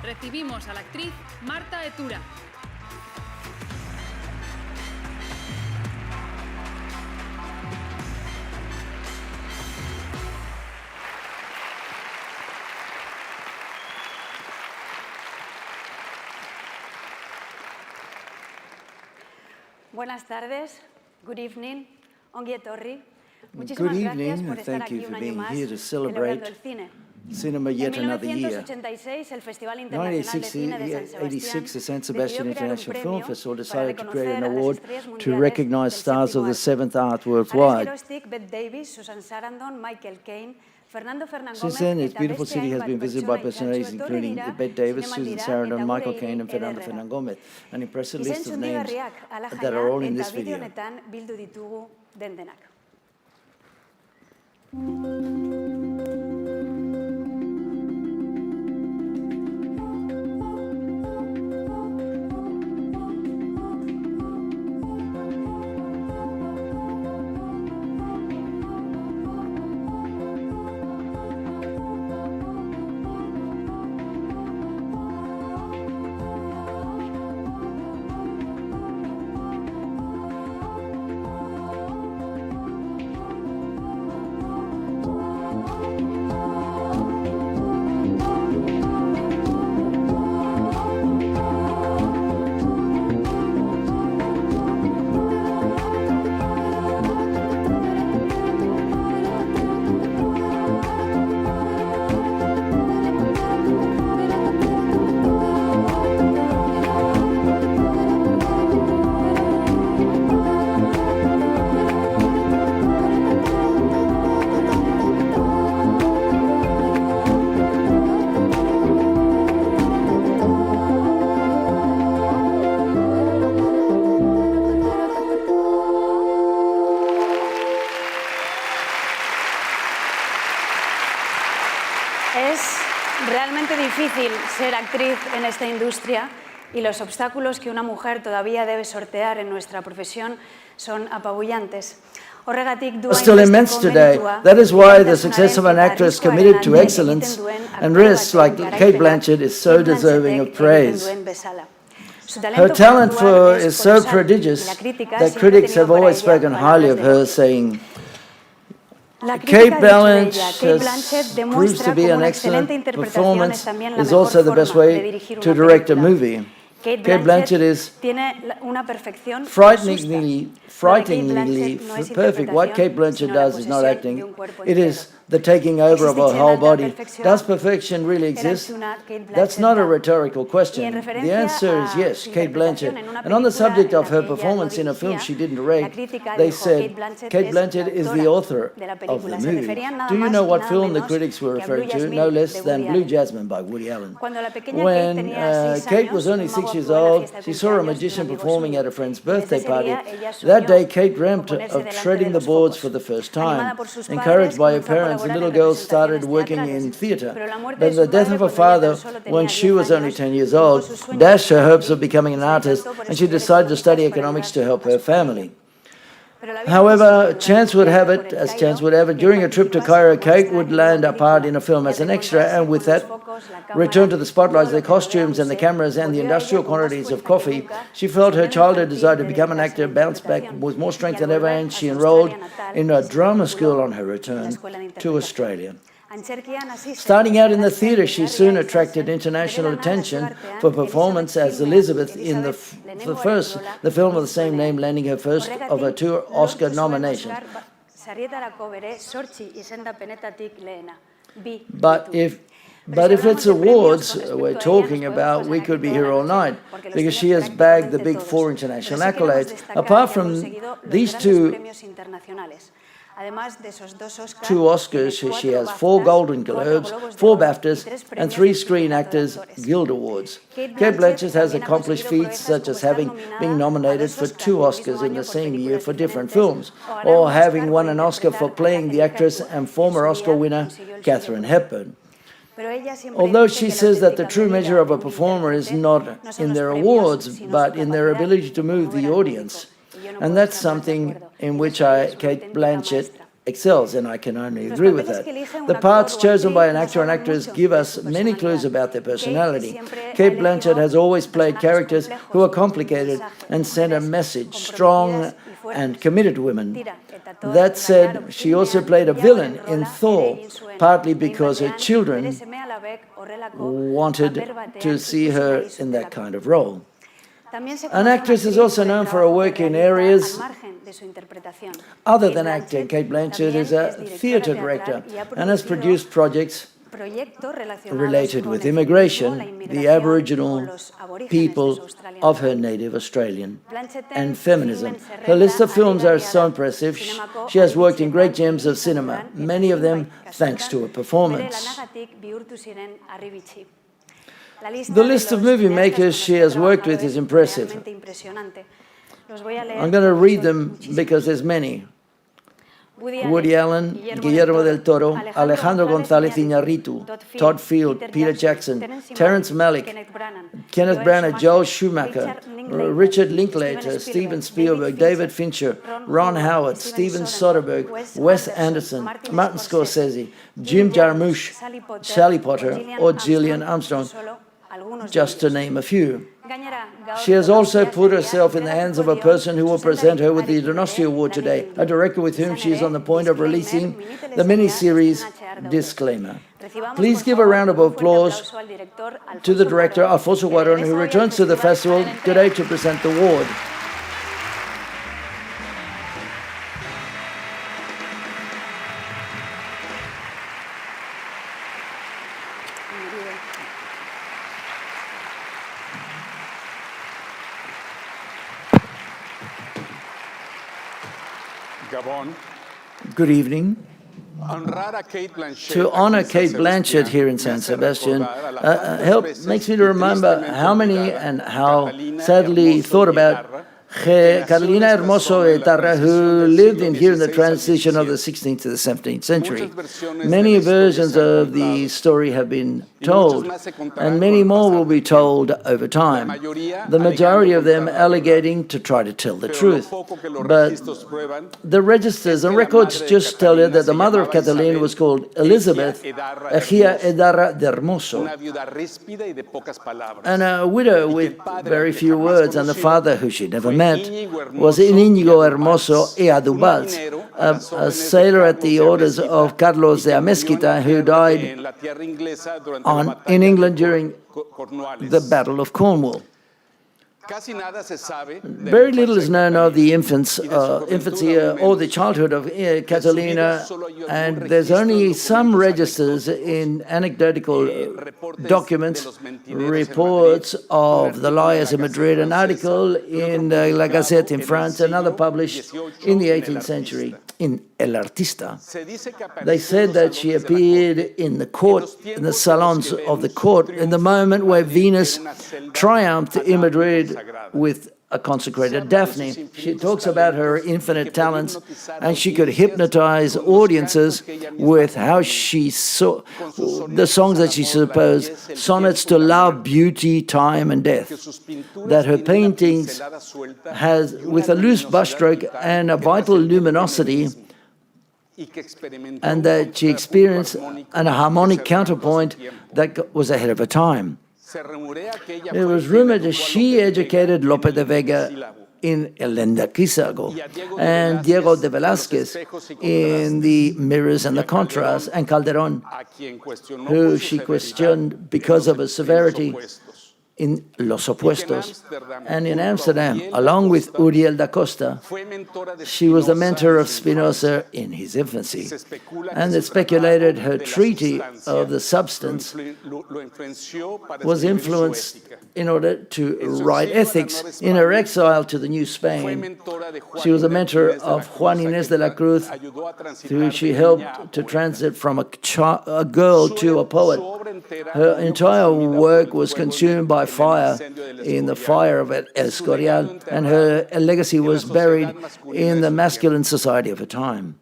recibimos a la actriz Marta Etura. Buenas tardes, good evening, ongi etorri. Muchísimas gracias por estar aquí un año más celebrando el cine. Cinema yet another year. 1986, el Festival Internacional de Cine de San 1986, the San Sebastian decidió crear un International Film premio Festival para decided to create an reconocer a las award estrellas to mundiales recognize del stars of the séptimo seventh art arte. worldwide. Alex Stick, Bette Davis, Susan Sarandon, Michael Caine, Fernando Fernán Since Gómez, then, its eta beautiful beste city has hainbat been visited by pertsona personalities itxaso etorri including dira Bette Davis, Susan zinemaldira Sarandon, eta Michael gure Caine, and Fernando ederrera. Fernán Gómez. An impressive list of Izen names txundigarriak ala that are all jaia in eta this bideo video. honetan bildu ditugu den-denak. Es realmente difícil ser actriz en esta industria y los obstáculos que una mujer todavía debe sortear en nuestra profesión son apabullantes. Horregatik dua Still immense today. That is why the success of an actress committed to excellence and risks like Cate Blanchett is so deserving of praise. Her talent is so prodigious that critics have always spoken highly of her, saying, Cate Blanchett proves to be an excellent performance, is also the best way to direct a movie. Cate Blanchett is frighteningly perfect. What Cate Blanchett does is not acting, it is the taking over of her whole body. Does perfection really exist? That's not a rhetorical question. The answer is yes, Cate Blanchett. And on the subject of her performance in a film she didn't direct, they said, Cate Blanchett is the author of the movie. Do you know what film the critics were referring to? No less than Blue Jasmine by Woody Allen. When Cate was only 6 years old, she saw a magician performing at a friend's birthday party. That day, Cate dreamt of treading the boards for the first time. Encouraged by her parents, the little girl started working in theatre. But the death of her father, when she was only 10 years old, dashed her hopes of becoming an artist, and she decided to study economics to help her family. However, chance would have it, as chance would have it, during a trip to Cairo, Cate would land a part in a film as an extra, and with that, return to the spotlights, the costumes and the cameras and the industrial quantities of coffee. She felt her childhood desire to become an actor bounced back with more strength than ever, and she enrolled in a drama school on her return to Australia. Starting out in the theatre, she soon attracted international attention for performance as Elizabeth in the film of the same name, landing her first of her two Oscar nominations. But if it's awards we're talking about, we could be here all night, because she has bagged the big 4 international accolades. Apart from these two Oscars, she has 4 Golden Globes, 4 BAFTAs, and 3 Screen Actors Guild Awards. Cate Blanchett has accomplished feats such as having been nominated for 2 Oscars in the same year for different films, or having won an Oscar for playing the actress and former Oscar winner Katharine Hepburn. Although she says that the true measure of a performer is not in their awards, but in their ability to move the audience. And that's something in which Cate Blanchett excels, and I can only agree with that. The parts chosen by an actor and actress give us many clues about their personality. Cate Blanchett has always played characters who are complicated and send a message, strong and committed women. That said, she also played a villain in Thor, partly because her children wanted to see her in that kind of role. An actress is also known for her work in areas other than acting. Cate Blanchett is a theatre director and has produced projects related with immigration, the Aboriginal people of her native Australian, and feminism. Her list of films are so impressive. She has worked in great gems of cinema, many of them thanks to her performance. The list of movie makers she has worked with is impressive. I'm going to read them because there's many. Woody Allen, Guillermo del Toro, Alejandro González Iñárritu, Todd Field, Peter Jackson, Terrence Malick, Kenneth Branagh, Joel Schumacher, Richard Linklater, Steven Spielberg, David Fincher, Ron Howard, Steven Soderbergh, Wes Anderson, Martin Scorsese, Jim Jarmusch, Sally Potter, or Gillian Armstrong, just to name a few. She has also put herself in the hands of a person who will present her with the Donostia Award today, a director with whom she is on the point of releasing the miniseries Disclaimer. Please give a round of applause to the director, Alfonso Cuarón, who returns to the festival today to present the award. Good evening. To honor Cate Blanchett here in San Sebastian makes me to remember how many and how sadly thought about Carolina Hermoso Etarra, who lived here in the transition of the 16th to the 17th century. Many versions of the story have been told, and many more will be told over time, the majority of them alleging to try to tell the truth. But the registers and records just tell you that the mother of Catalina was called Elizabeth Ejía Edarra de Hermoso, and a widow with very few words, and the father, who she never met, was Íñigo Hermoso y Adubals, a sailor at the orders of Carlos de Amezquita, who died in England during the Battle of Cornwall. Very little is known of the infancy or the childhood of Catalina, and there's only some registers in anecdotal documents, reports of the Liars in Madrid, an article in La Gazette in France, another published in the 18th century in El Artista. They said that she appeared in the court, in the salons of the court, in the moment where Venus triumphed in Madrid with a consecrated Daphne. She talks about her infinite talents, and she could hypnotize audiences with how she saw the songs that she supposed, sonnets to love, beauty, time, and death. That her paintings has, with a loose brushstroke and a vital luminosity, and that she experienced an harmonic counterpoint that was ahead of her time. It was rumored that she educated Lope de Vega in El Lendaquizago and Diego de Velázquez in the Mirrors and the Contrast, and Calderón, who she questioned because of her severity in Los Opuestos. And in Amsterdam, along with Uriel da Costa, she was the mentor of Spinoza in his infancy. And it speculated her treatise of the substance was influenced in order to write ethics. In her exile to the New Spain, she was a mentor of Juan Inés de la Cruz, who she helped to transit from a girl to a poet. Her entire work was consumed by fire in the fire of El Escorial, and her legacy was buried in the masculine society of her time.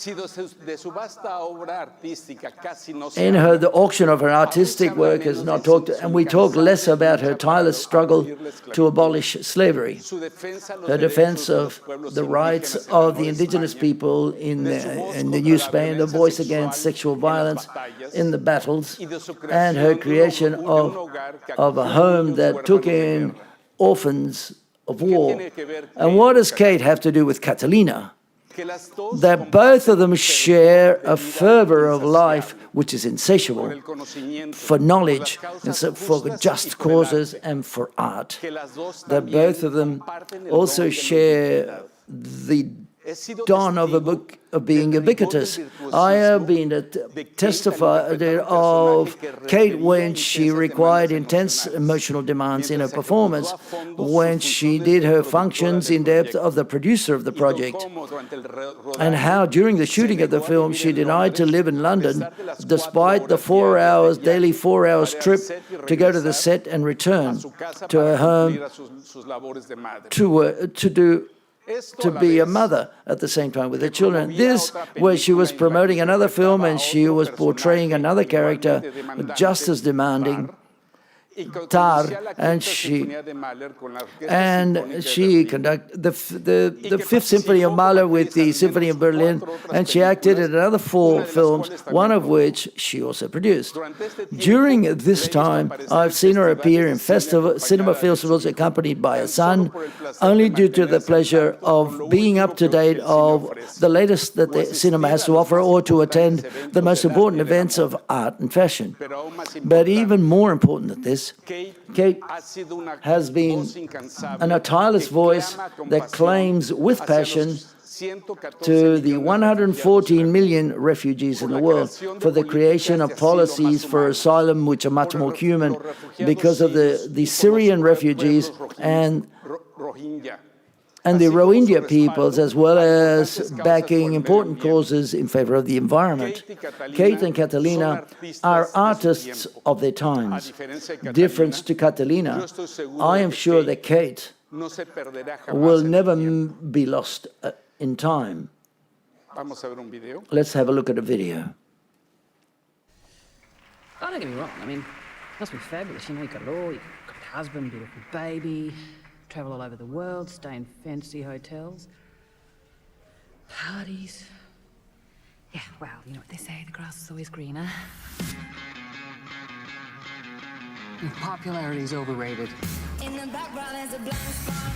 In her, the auction of her artistic work is not talked, and we talk less about her tireless struggle to abolish slavery, her defense of the rights of the indigenous people in the New Spain, the voice against sexual violence in the battles, and her creation of a home that took in orphans of war. And what does Cate have to do with Catalina? That both of them share a fervor of life which is insatiable for knowledge, and so for just causes, and for art. That both of them also share the dawn of being ubiquitous. I have been testified of Cate when she required intense emotional demands in her performance, when she did her functions in depth of the producer of the project, and how during the shooting of the film she denied to live in London despite the daily 4 hours trip to go to the set and return to her home to be a mother at the same time with her children. This, where she was promoting another film and she was portraying another character just as demanding, Tar, and she conducted the Fifth Symphony of Mahler with the Symphony of Berlin, and she acted in another 4 films, one of which she also produced. During this time, I've seen her appear in cinema festivals accompanied by a son, only due to the pleasure of being up to date of the latest that the cinema has to offer, or to attend the most important events of art and fashion. But even more important than this, Cate has been a tireless voice that claims with passion to the 114 million refugees in the world for the creation of policies for asylum which are much more human because of the Syrian refugees and the Rohingya peoples, as well as backing important causes in favor of the environment. Cate and Catalina are artists of their times. Difference to Catalina, I am sure that Cate will never be lost in time. Let's have a look at a video. Oh, don't get me wrong, I mean, it must be fabulous. You know, you got it all. You've got a husband, beautiful baby, travel all over the world, stay in fancy hotels, parties. Yeah, well, you know what they say, the grass is always greener. Popularity's overrated. In the background is a blind spot.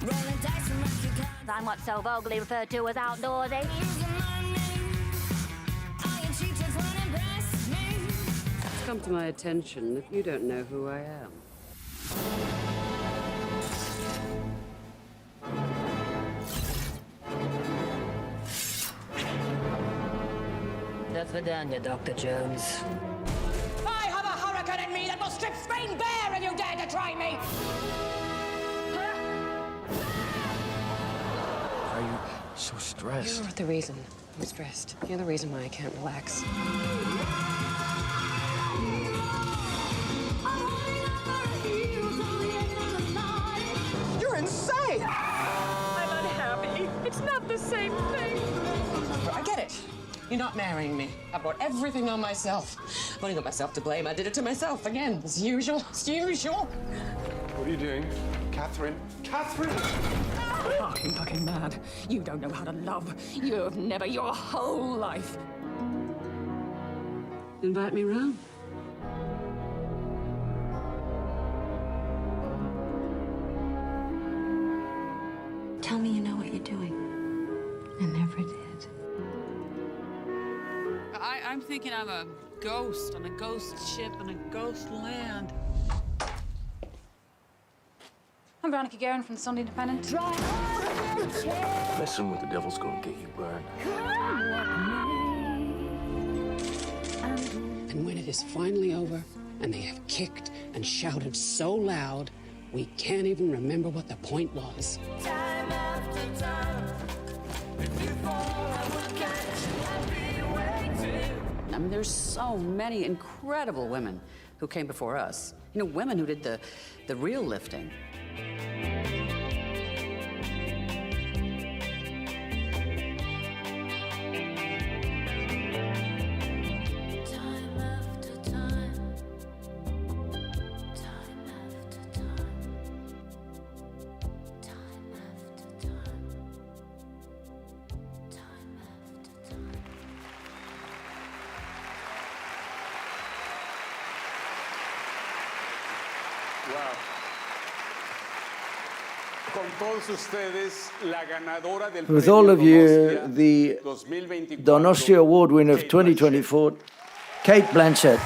Rolling dice and rescue cards. I'm what's so vulgarly referred to as outdoorsy. It's come to my attention that you don't know who I am. That's Vidania, Dr. Jones. I have a hurricane in me that will strip Spain bare if you dare to try me! Why are you so stressed? You're the reason I'm stressed. You're the reason why I can't relax. You're insane! I'm unhappy. It's not the same thing. I get it. You're not marrying me. I brought everything on myself. I've only got myself to blame. I did it to myself again, as usual. As usual. What are you doing? Catherine? Catherine! Oh, you're fucking mad. You don't know how to love. You've never your whole life. Invite me round. Tell me you know what you're doing. I never did. I'm thinking I'm a ghost on a ghost ship in a ghost land. I'm Veronica Guerin from the Sunday Independent. Messing with the devil's gonna get you burned. And when it is finally over, and they have kicked and shouted so loud, we can't even remember what the point was. Time after time. If you fall, I will catch you. I'll be waiting. I mean, there's so many incredible women who came before us. You know, women who did the real lifting. With all of you, the Donostia Award winner of 2024, Cate Blanchett.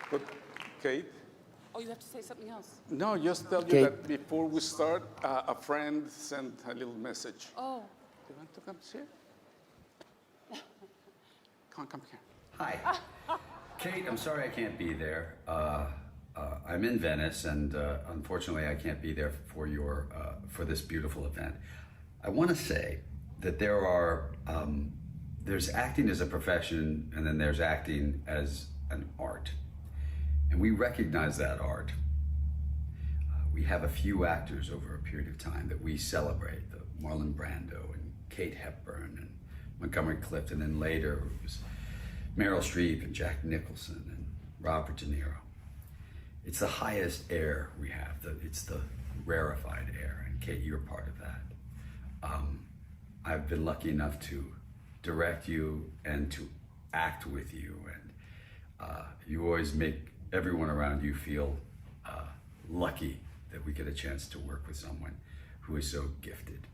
But, Cate? Oh, you have to say something else? No, just tell you that before we start, a friend sent a little message. Oh. You want to come see it? Come here. Hi. Cate, I'm sorry I can't be there. I'm in Venice, and unfortunately I can't be there for your for this beautiful event. I want to say that there's acting as a profession, and then there's acting as an art. And we recognize that art. We have a few actors over a period of time that we celebrate, the Marlon Brando and Kate Hepburn and Montgomery Clift, and then later it was Meryl Streep and Jack Nicholson and Robert De Niro. It's the highest air we have. It's the rarefied air, and Cate, you're part of that. I've been lucky enough to direct you and to act with you, and you always make everyone around you feel lucky that we get a chance to work with someone who is so gifted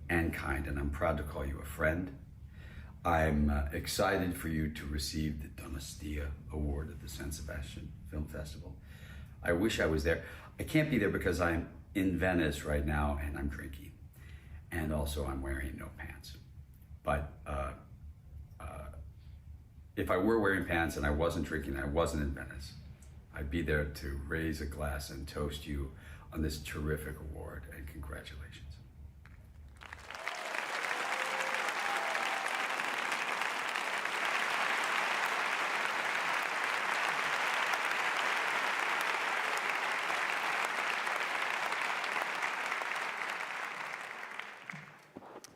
and kind, and I'm proud to call you a friend. I'm excited for you to receive the Donostia Award at the San Sebastian Film Festival. I wish I was there. I can't be there because I'm in Venice right now and I'm drinking, and also I'm wearing no pants. But if I were wearing pants and I wasn't drinking, I wasn't in Venice, I'd be there to raise a glass and toast you on this terrific award, and congratulations.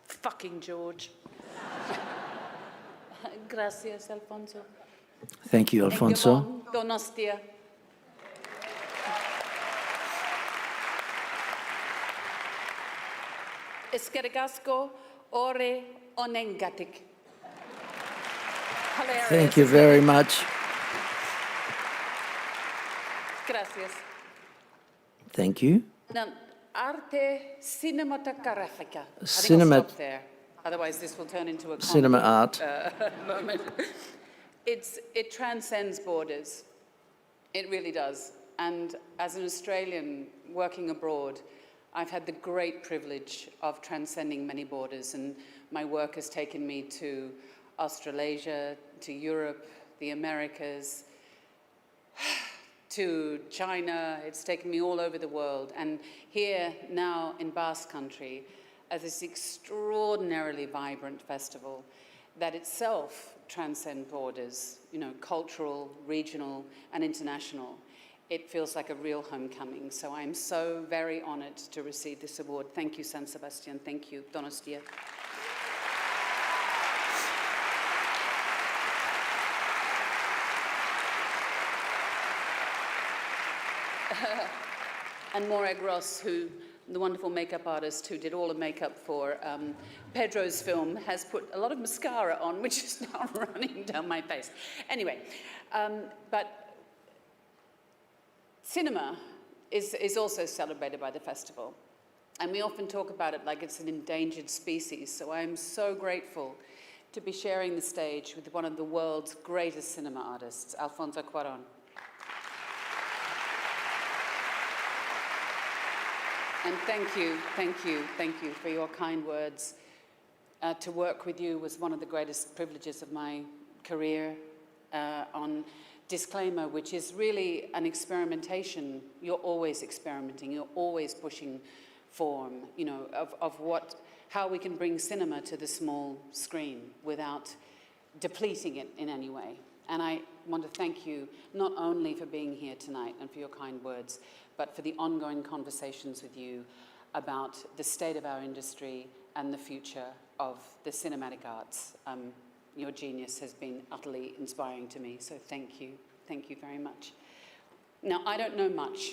Fucking George. Gracias, Alfonso. Thank you, Alfonso. Donostia. Eskergasko ore onengatik. Thank you very much. Gracias. Thank you. Now, arte cinematográfica. There. Otherwise, this will turn into a cinema art moment. It transcends borders. It really does. And as an Australian working abroad, I've had the great privilege of transcending many borders, and my work has taken me to Australasia, to Europe, the Americas, to China. It's taken me all over the world. And here now in Basque Country, at this extraordinarily vibrant festival that itself transcends borders, you know, cultural, regional, and international. It feels like a real homecoming. So I'm so very honored to receive this award. Thank you, San Sebastian. Thank you, Donostia. And Morag Ross, the wonderful makeup artist who did all the makeup for Pedro's film, has put a lot of mascara on, which is now running down my face. Anyway, but Cinema is also celebrated by the festival, and we often talk about it like it's an endangered species, so I'm so grateful to be sharing the stage with one of the world's greatest cinema artists, Alfonso Cuarón. And thank you for your kind words. To work with you was one of the greatest privileges of my career. On Disclaimer, which is really an experimentation. You're always experimenting, you're always pushing form, you know, of how we can bring cinema to the small screen without depleting it in any way. And I want to thank you not only for being here tonight and for your kind words, but for the ongoing conversations with you about the state of our industry and the future of the cinematic arts. Your genius has been utterly inspiring to me, so thank you very much. Now, I don't know much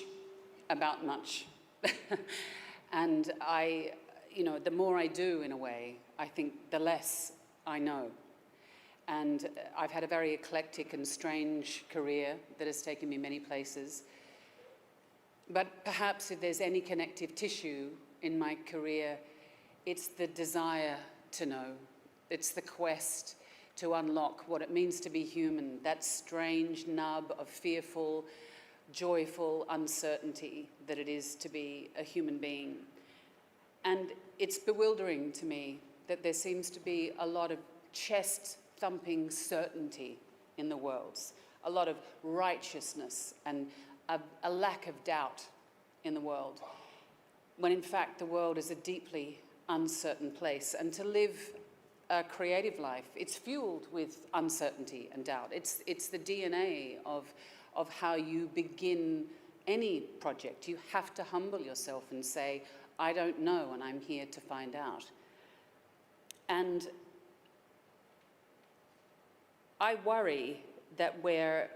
about much, and the more I do, in a way, I think the less I know. And I've had a very eclectic and strange career that has taken me many places. But perhaps if there's any connective tissue in my career, it's the desire to know. It's the quest to unlock what it means to be human, that strange nub of fearful, joyful uncertainty that it is to be a human being. And it's bewildering to me that there seems to be a lot of chest-thumping certainty in the world, a lot of righteousness and a lack of doubt in the world, when in fact the world is a deeply uncertain place. And to live a creative life, it's fueled with uncertainty and doubt. It's the DNA of how you begin any project. You have to humble yourself and say, I don't know, and I'm here to find out. And I worry that we're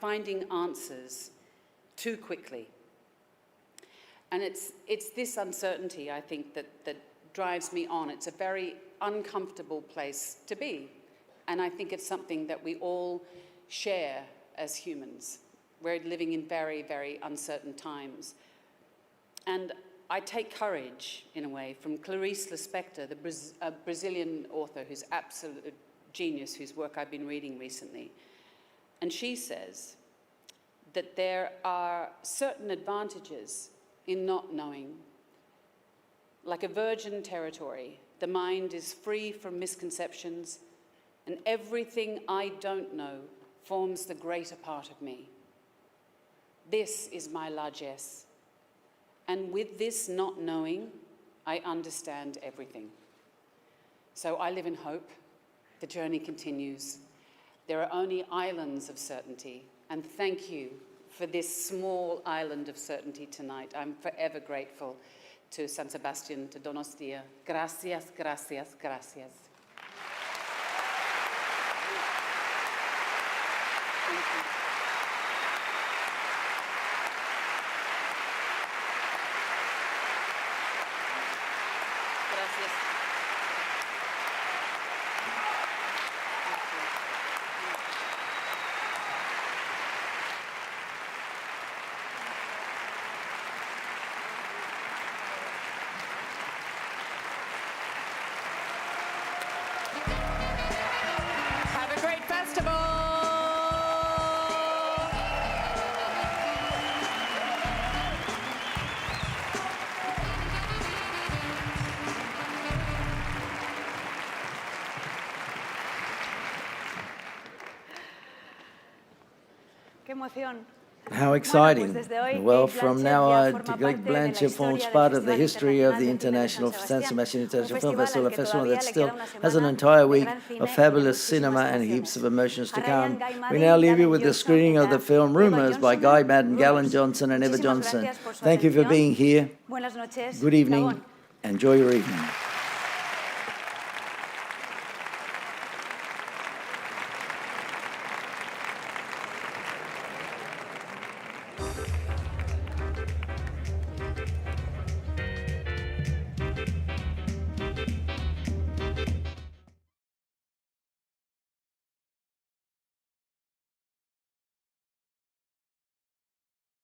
finding answers too quickly. And it's this uncertainty, I think, that drives me on. It's a very uncomfortable place to be. And I think it's something that we all share as humans. We're living in very, very uncertain times. And I take courage, in a way, from Clarice Lispector, the Brazilian author who's absolute genius, whose work I've been reading recently. And she says that there are certain advantages in not knowing. Like a virgin territory, the mind is free from misconceptions, and everything I don't know forms the greater part of me. This is my largesse. And with this not knowing, I understand everything. So I live in hope. The journey continues. There are only islands of certainty, and thank you for this small island of certainty tonight. I'm forever grateful to San Sebastian, to Donostia. Gracias, gracias, gracias. Thank you. Gracias. Have a great festival! ¡Qué emoción! How exciting. Well, from now on, Cate Blanchett forms part of the history of the International San Sebastian International Film Festival, a festival that still has an entire week of fabulous cinema and heaps of emotions to come. We now leave you with the screening of the film Rumours by Guy Madden, Galen Johnson and Eva Johnson. Thank you for being here. Good evening. Enjoy your evening.